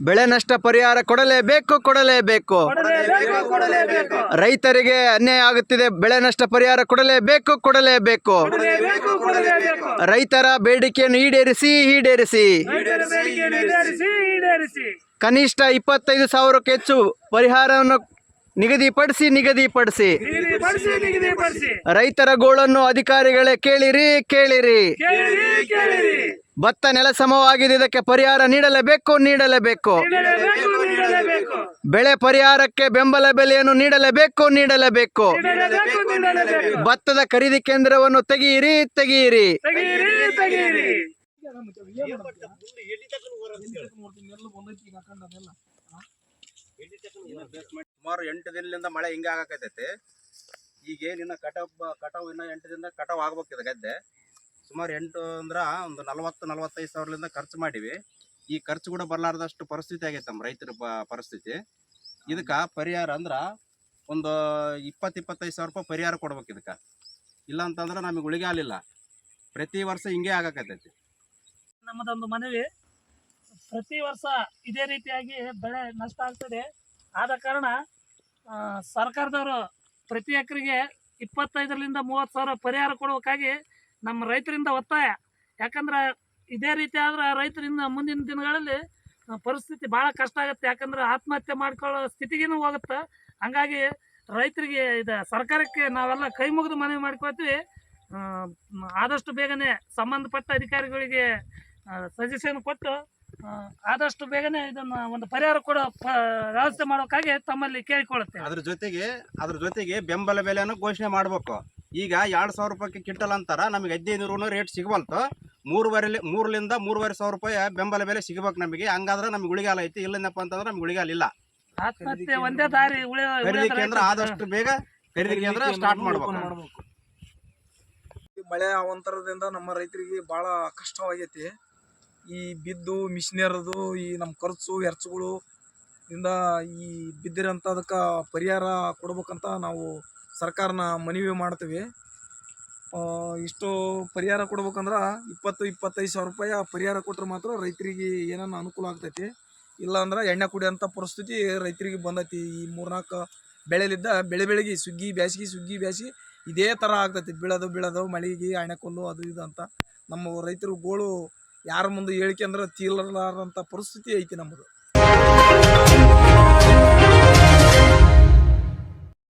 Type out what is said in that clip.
ಬೆಳೆ ನಷ್ಟ ಪರಿಹಾರ ಕೊಡಲೇಬೇಕು ಕೊಡಲೇಬೇಕು. ರೈತರಿಗೆ ಅನ್ಯಾಯ ಆಗುತ್ತಿದೆ, ಬೆಳೆ ನಷ್ಟ ಪರಿಹಾರ ಕೊಡಲೇಬೇಕು ಕೊಡಲೇಬೇಕು. ರೈತರ ಬೇಡಿಕೆಯನ್ನು ಈಡೇರಿಸಿ ಈಡೇರಿಸಿ. ಕನಿಷ್ಠ 25,000ಕ್ಕೂ ಹೆಚ್ಚು ಪರಿಹಾರವನ್ನು ನಿಗದಿಪಡಿಸಿ. ರೈತರ ಗೋಳನ್ನು ಅಧಿಕಾರಿಗಳೇ ಕೇಳಿರಿ ಕೇಳಿರಿ. ಭತ್ತ ನೆಲ ಸಮವಾಗಿದೆ, ಇದಕ್ಕೆ ಪರಿಹಾರ ನೀಡಲೇಬೇಕು. ಬೆಳೆ ಪರಿಹಾರಕ್ಕೆ ಬೆಂಬಲ ಬೆಲೆಯನ್ನು ನೀಡಲೇಬೇಕು. ಭತ್ತದ ಖರೀದಿ ಕೇಂದ್ರವನ್ನು ತೆಗೆಯಿರಿ. ಸುಮಾರು 8 ದಿನದಿಂದ ಮಳೆ ಹಿಂಗೆ ಆಗಕತ್ತೈತಿ. ಈಗ ಏನಿನ್ನ ಕಟಾವು ಇನ್ನ 8 ದಿನದ ಕಟಾವು ಆಗ್ಬೇಕಿದೆ ಗದ್ದೆ. ಸುಮಾರು 8 ಅಂದ್ರೆ ಒಂದು 40-45 ಸಾವಿರದಿಂದ ಖರ್ಚು ಮಾಡಿವಿ. ಈ ಖರ್ಚು ಕೂಡ ಬರಲಾರ್ದಷ್ಟು ಪರಿಸ್ಥಿತಿ ಆಗೈತೆ ನಮ್ಮ ರೈತರ ಪರಿಸ್ಥಿತಿ. ಇದಕ್ಕೆ ಪರಿಹಾರ ಅಂದ್ರೆ ಒಂದು 20-25 ಸಾವಿರ ರೂಪಾಯಿ ಪರಿಹಾರ ಕೊಡ್ಬೇಕು ಇದಕ್ಕೆ. ಇಲ್ಲ ಅಂತಂದ್ರೆ ನಮಗೆ ಉಳಿಗೆ ಆಗಲಿಲ್ಲ. ಪ್ರತಿ ವರ್ಷ ಹಿಂಗೆ ಆಗಕತ್ತೈತಿ. ನಮ್ಮದೊಂದು ಮನವಿ, ಪ್ರತಿ ವರ್ಷ ಇದೇ ರೀತಿಯಾಗಿ ಬೆಳೆ ನಷ್ಟ ಆಗ್ತದೆ. ಆದ ಕಾರಣ ಸರ್ಕಾರದವರು ಪ್ರತಿ ಎಕರೆಗೆ 25ರಿಂದ 30 ಸಾವಿರ ಪರಿಹಾರ ಕೊಡಬೇಕಾಗಿ ನಮ್ಮ ರೈತರಿಂದ ಒತ್ತಾಯ. ಯಾಕಂದ್ರೆ ಇದೇ ರೀತಿ ಆದ್ರೆ ರೈತರಿಂದ ಮುಂದಿನ ದಿನಗಳಲ್ಲಿ ಪರಿಸ್ಥಿತಿ ಭಾಳ ಕಷ್ಟ ಆಗುತ್ತೆ. ಯಾಕಂದ್ರೆ ಆತ್ಮಹತ್ಯೆ ಮಾಡ್ಕೊಳ್ಳೋ ಸ್ಥಿತಿಗೂ ಹೋಗುತ್ತೆ. ಹಂಗಾಗಿ ರೈತರಿಗೆ ಇದು ಸರ್ಕಾರಕ್ಕೆ ನಾವೆಲ್ಲ ಕೈ ಮುಗಿದು ಮನವಿ ಮಾಡ್ಕೊಳ್ತೀವಿ. ಆದಷ್ಟು ಬೇಗನೆ ಸಂಬಂಧಪಟ್ಟ ಅಧಿಕಾರಿಗಳಿಗೆ ಸಜೆಷನ್ ಕೊಟ್ಟು ಆದಷ್ಟು ಬೇಗನೆ ಇದನ್ನು ಒಂದು ಪರಿಹಾರ ಕೊಡೋ ವ್ಯವಸ್ಥೆ ಮಾಡೋಕ್ಕಾಗಿ ತಮ್ಮಲ್ಲಿ ಕೇಳಿಕೊಳ್ಳುತ್ತೆ. ಅದ್ರ ಜೊತೆಗೆ ಬೆಂಬಲ ಬೆಲೆಯನ್ನು ಘೋಷಣೆ ಮಾಡಬೇಕು. ಈಗ 2,000 ರೂಪಾಯಿ ಕ್ವಿಂಟಲ್ ಅಂತಾರ, ನಮಗೆ 1500 ರೇಟ್ ಸಿಗವಲ್ತು. 3ರಿಂದ 3,500 ರೂಪಾಯಿ ಬೆಂಬಲ ಬೆಲೆ ಸಿಗಬೇಕು ನಮಗೆ. ಹಂಗಾದ್ರೆ ನಮ್ಗೆ ಉಳಿಗಾಲ ಐತಿ. ಇಲ್ಲನಪ್ಪ ಅಂತಂದ್ರೆ ನಮ್ಗೆ ಉಳಿಗಾಲ ಇಲ್ಲ. ಆತ್ಮಹತ್ಯೆ ಒಂದೇ ದಾರಿ. ಖರೀದಿ ಕೇಂದ್ರ ಆದಷ್ಟು ಬೇಗ ಖರೀದಿ ಕೇಂದ್ರ ಸ್ಟಾರ್ಟ್ ಮಾಡಬೇಕು. ಮಳೆ ಅವಾಂತರದಿಂದ ನಮ್ಮ ರೈತರಿಗೆ ಭಾಳ ಕಷ್ಟವಾಗೈತಿ. ಈ ಬಿದ್ದು ಮಿಷಿನರ್ದು ಈ ನಮ್ಮ ಖರ್ಚು ವೆಚ್ಚಗಳು ಇಂದ ಈ ಬಿದ್ದಿರೋಂಥದಕ್ಕೆ ಪರಿಹಾರ ಕೊಡ್ಬೇಕಂತ ನಾವು ಸರ್ಕಾರನ ಮನವಿ ಮಾಡ್ತೀವಿ. ಇಷ್ಟು ಪರಿಹಾರ ಕೊಡ್ಬೇಕಂದ್ರೆ 20-25 ಸಾವಿರ ರೂಪಾಯಿ ಪರಿಹಾರ ಕೊಟ್ಟರೆ ಮಾತ್ರ ರೈತರಿಗೆ ಏನಾನ ಅನುಕೂಲ ಆಗ್ತೈತಿ. ಇಲ್ಲಾಂದ್ರೆ ಎಣ್ಣೆ ಕುಡಿಯೋಂಥ ಪರಿಸ್ಥಿತಿ ರೈತರಿಗೆ ಬಂದೈತಿ. ಈ 3-4 ಬೆಳೆಲಿದ್ದ ಬೆಳೆಗೆ ಸುಗ್ಗಿ ಬ್ಯಾಸಿಗೆ ಇದೇ ಥರ ಆಗ್ತೈತಿ. ಬೀಳೋದು ಮಳೆಗೆ ಎಣ್ಣೆಕೊಲ್ಲು ಅದು ಇದು ಅಂತ ನಮ್ಮ ರೈತರು ಗೋಳು ಯಾರ ಮುಂದೆ ಹೇಳಿಕೆ ಅಂದ್ರೆ ತೀರ್ಲಾರಂಥ ಪರಿಸ್ಥಿತಿ ಐತಿ ನಮ್ಮದು.